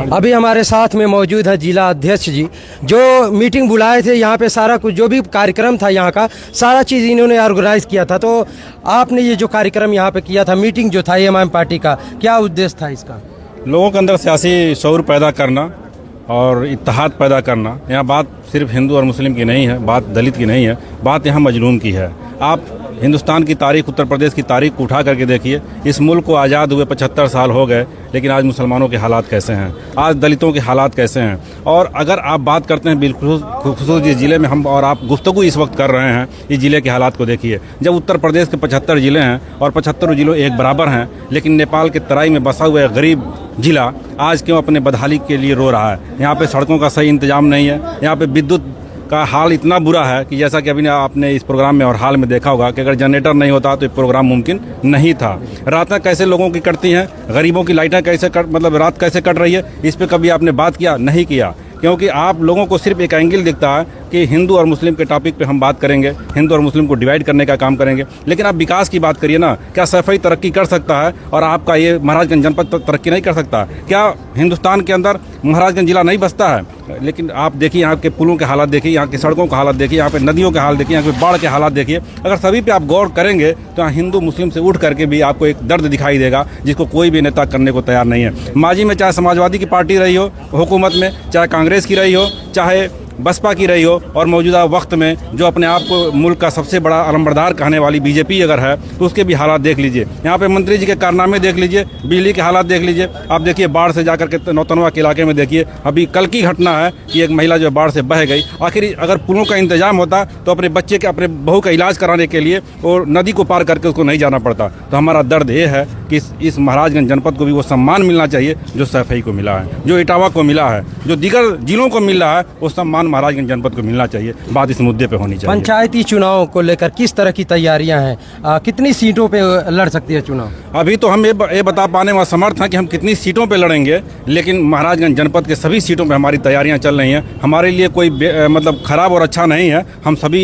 अभी हमारे साथ में मौजूद है जिला अध्यक्ष जी, जो मीटिंग बुलाए थे यहाँ पे। सारा कुछ जो भी कार्यक्रम था यहाँ का, सारा चीज़ इन्होंने ऑर्गेनाइज किया था। तो आपने ये जो कार्यक्रम यहाँ पे किया था, मीटिंग जो था एमआईएम पार्टी का, क्या उद्देश्य था इसका? लोगों के अंदर सियासी शऊर पैदा करना और इत्तेहाद पैदा करना। यहाँ बात सिर्फ हिंदू और मुस्लिम की नहीं है, बात दलित की नहीं है, बात यहाँ मजलूम की है। आप हिंदुस्तान की तारीख, उत्तर प्रदेश की तारीख को उठा करके देखिए। इस मुल्क को आज़ाद हुए 75 साल हो गए, लेकिन आज मुसलमानों के हालात कैसे हैं, आज दलितों के हालात कैसे हैं। और अगर आप बात करते हैं बिलखुसूस जिस ज़िले में हम और आप गुफ्तगू इस वक्त कर रहे हैं, इस ज़िले के हालात को देखिए। जब उत्तर प्रदेश के 75 ज़िले हैं और 75 ज़िलों एक बराबर हैं, लेकिन नेपाल के तराई में बसा हुआ गरीब ज़िला आज क्यों अपने बदहाली के लिए रो रहा है? यहाँ पे सड़कों का सही इंतजाम नहीं है, यहाँ पे विद्युत का हाल इतना बुरा है कि जैसा कि अभी आपने इस प्रोग्राम में और हाल में देखा होगा कि अगर जनरेटर नहीं होता तो ये प्रोग्राम मुमकिन नहीं था। रातें कैसे लोगों की कटती हैं, गरीबों की लाइटें कैसे मतलब रात कैसे कट रही है, इस पे कभी आपने बात किया? नहीं किया, क्योंकि आप लोगों को सिर्फ एक एंगल दिखता है कि हिंदू और मुस्लिम के टॉपिक पे हम बात करेंगे, हिंदू और मुस्लिम को डिवाइड करने का काम करेंगे। लेकिन आप विकास की बात करिए ना, क्या सफाई तरक्की कर सकता है और आपका ये महाराजगंज जनपद तरक्की नहीं कर सकता? क्या हिंदुस्तान के अंदर महाराजगंज जिला नहीं बसता है? लेकिन आप देखिए यहाँ के पुलों के हालात देखिए, यहाँ की सड़कों का हालात देखिए, यहाँ पे नदियों के हाल देखिए, यहाँ पे बाढ़ के हालात देखिए। अगर सभी पे आप गौर करेंगे तो यहाँ हिंदू मुस्लिम से उठ करके भी आपको एक दर्द दिखाई देगा, जिसको कोई भी नेता करने को तैयार नहीं है। माजी में चाहे समाजवादी की पार्टी रही हो हुकूमत में, चाहे कांग्रेस की रही हो, चाहे बसपा की रही हो, और मौजूदा वक्त में जो अपने आप को मुल्क का सबसे बड़ा अलंबरदार कहने वाली बीजेपी अगर है, तो उसके भी हालात देख लीजिए। यहाँ पे मंत्री जी के कारनामे देख लीजिए, बिजली के हालात देख लीजिए। आप देखिए बाढ़ से जाकर के नौतनवा के इलाके में देखिए, अभी कल की घटना है कि एक महिला जो बाढ़ से बह गई। आखिर अगर पुलों का इंतजाम होता तो अपने बच्चे के, अपने बहू का इलाज कराने के लिए और नदी को पार करके उसको नहीं जाना पड़ता। तो हमारा दर्द ये है कि इस महाराजगंज जनपद को भी वो सम्मान मिलना चाहिए जो सैफई को मिला है, जो इटावा को मिला है, जो दीगर जिलों को मिल रहा है, वो सम्मान महाराजगंज जनपद को मिलना चाहिए। बात इस मुद्दे पे होनी चाहिए। पंचायती चुनाव को लेकर किस तरह की तैयारियां हैं? कितनी सीटों पे लड़ सकती है चुनाव? अभी तो हम ये बता पाने में असमर्थ हैं कि हम कितनी सीटों पे लड़ेंगे, लेकिन महाराजगंज जनपद के सभी सीटों पे हमारी तैयारियां चल रही हैं। हमारे लिए कोई मतलब खराब और अच्छा नहीं है। हम सभी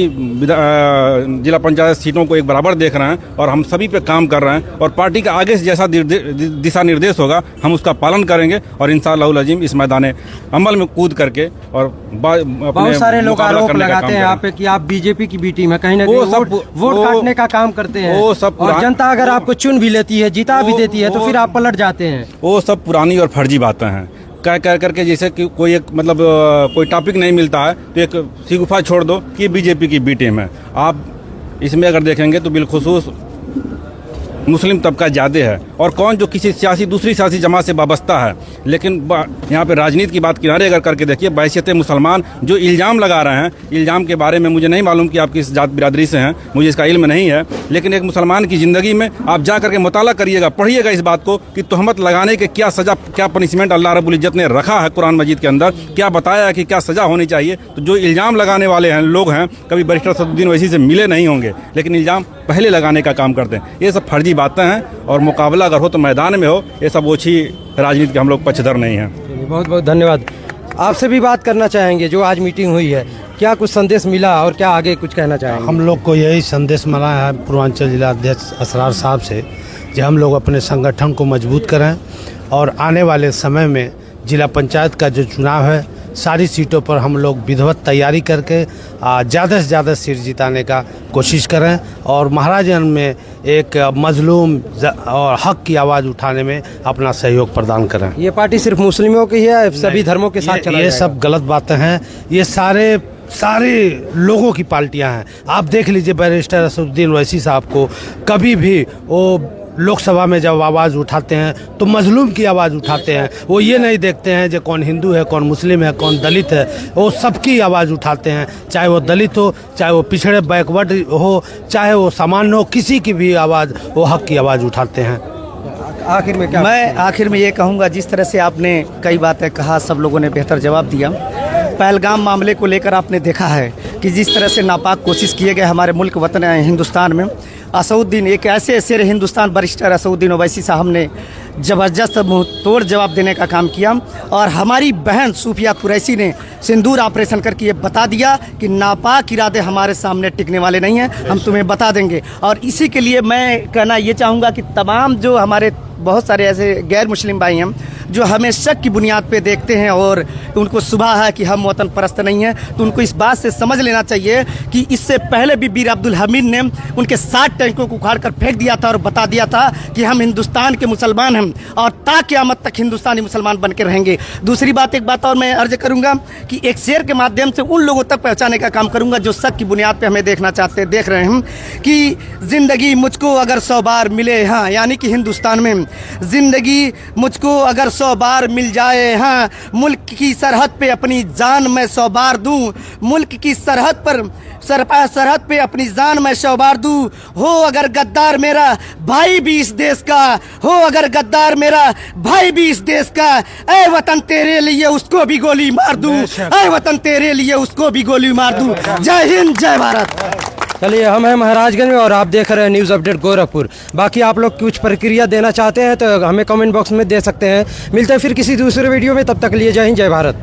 जिला पंचायत सीटों को एक बराबर देख रहे हैं और हम सभी पे काम कर रहे हैं, और पार्टी का आगे से जैसा दिशा निर्देश होगा हम उसका पालन करेंगे, और इंशाअल्लाह अज़ीम इस मैदान अमल में कूद करके और बहुत सारे लोग आरोप लगाते हैं आप पे कि आप बीजेपी की बी टीम है, कहीं ना कहीं वोट काटने का काम करते हैं। वो सब और जनता अगर आपको चुन भी लेती है, जीता भी देती है, तो फिर आप पलट जाते हैं। वो सब पुरानी और फर्जी बातें हैं। कह करके जैसे कि कोई एक मतलब कोई टॉपिक नहीं मिलता है तो एक शिगुफा छोड़ दो कि बीजेपी की बी टीम है। आप इसमें अगर देखेंगे तो बिलखुसूस मुस्लिम तबका ज़्यादा है, और कौन जो किसी दूसरी सियासी जमात से वाबस्ता है। लेकिन यहाँ पे राजनीति की बात किनारे अगर करके देखिए, बैसियत मुसलमान जो इल्ज़ाम लगा रहे हैं, इल्ज़ाम के बारे में मुझे नहीं मालूम कि आप किस जात बिरादरी से हैं, मुझे इसका इल्म नहीं है। लेकिन एक मुसलमान की ज़िंदगी में आप जा करके मुताला करिएगा, पढ़िएगा इस बात को कि तहमत लगाने के क्या सज़ा, क्या पनिशमेंट अल्लाह रब्बुल इज़्ज़त ने रखा है कुरान मजीद के अंदर, क्या बताया है कि क्या सज़ा होनी चाहिए। तो जो इल्ज़ाम लगाने वाले हैं लोग हैं, कभी बैरिस्टर सदुद्दीन ओवैसी से मिले नहीं होंगे, लेकिन इल्ज़ाम पहले लगाने का काम करते हैं। ये सब फर्जी बातें हैं, और मुकाबला अगर हो तो मैदान में हो। ये सब ओछी राजनीति के हम लोग पक्षधर नहीं हैं। बहुत बहुत धन्यवाद। आपसे भी बात करना चाहेंगे, जो आज मीटिंग हुई है, क्या कुछ संदेश मिला और क्या आगे कुछ कहना चाहेंगे? हम लोग को यही संदेश मिला है पूर्वांचल जिला अध्यक्ष असरार साहब से कि हम लोग अपने संगठन को मजबूत करें, और आने वाले समय में जिला पंचायत का जो चुनाव है, सारी सीटों पर हम लोग विधिवत तैयारी करके ज़्यादा से ज़्यादा सीट जिताने का कोशिश करें, और महाराजगंज में एक मजलूम और हक की आवाज़ उठाने में अपना सहयोग प्रदान करें। ये पार्टी सिर्फ मुस्लिमों की है, सभी धर्मों के साथ चला ये सब गलत बातें हैं। ये सारे लोगों की पार्टियां हैं। आप देख लीजिए बैरिस्टर असदुद्दीन ओवैसी साहब को कभी भी वो लोकसभा में जब आवाज़ उठाते हैं तो मजलूम की आवाज़ उठाते हैं। वो ये नहीं देखते हैं जो कौन हिंदू है, कौन मुस्लिम है, कौन दलित है, वो सबकी आवाज़ उठाते हैं। चाहे वो दलित हो, चाहे वो पिछड़े बैकवर्ड हो, चाहे वो सामान्य हो, किसी की भी आवाज़, वो हक की आवाज़ उठाते हैं। आखिर में क्या? मैं आखिर में ये कहूँगा, जिस तरह से आपने कई बातें कहा, सब लोगों ने बेहतर जवाब दिया। पहलगाम मामले को लेकर आपने देखा है कि जिस तरह से नापाक कोशिश किए गए हमारे मुल्क वतन हिंदुस्तान में, असउद्दीन एक ऐसे शेर हिंदुस्तान बैरिस्टर असउद्दीन ओवैसी साहब ने ज़बरदस्त मुँह तोड़ जवाब देने का काम किया, और हमारी बहन सूफिया कुरैशी ने सिंदूर ऑपरेशन करके ये बता दिया कि नापाक इरादे हमारे सामने टिकने वाले नहीं हैं, हम तुम्हें बता देंगे। और इसी के लिए मैं कहना ये चाहूँगा कि तमाम जो हमारे बहुत सारे ऐसे गैर मुस्लिम भाई हैं जो हमें शक की बुनियाद पे देखते हैं और उनको सुबह है कि हम वतन परस्त नहीं हैं, तो उनको इस बात से समझ लेना चाहिए कि इससे पहले भी वीर अब्दुल हमीद ने उनके 60 टैंकों को उखाड़ कर फेंक दिया था और बता दिया था कि हम हिंदुस्तान के मुसलमान हैं और ता क़यामत तक हिंदुस्तानी मुसलमान बन के रहेंगे। दूसरी बात, एक बात और मैं अर्ज करूंगा कि एक शेर के माध्यम से उन लोगों तक पहुंचाने का काम करूंगा जो शक की बुनियाद पे हमें देखना चाहते हैं, देख रहे हैं कि ज़िंदगी मुझको अगर 100 बार मिले, हाँ, यानी कि हिंदुस्तान में ज़िंदगी मुझको अगर 100 बार मिल जाए, हाँ, मुल्क की सरहद पे अपनी जान मैं 100 बार दूँ, मुल्क की सरहद पे अपनी जान मैं 100 बार दूँ। हो अगर गद्दार मेरा भाई भी इस देश का, हो अगर गद्दार मेरा भाई भी इस देश का, ऐ वतन तेरे लिए उसको भी गोली मार दूँ, ऐ वतन तेरे लिए उसको भी गोली मार दूँ। जय हिंद, जय भारत। चलिए, हम हैं महाराजगंज में और आप देख रहे हैं न्यूज़ अपडेट गोरखपुर। बाकी आप लोग कुछ प्रतिक्रिया देना चाहते हैं तो हमें कमेंट बॉक्स में दे सकते हैं। मिलते हैं फिर किसी दूसरे वीडियो में, तब तक लिए जय हिंद, जय भारत।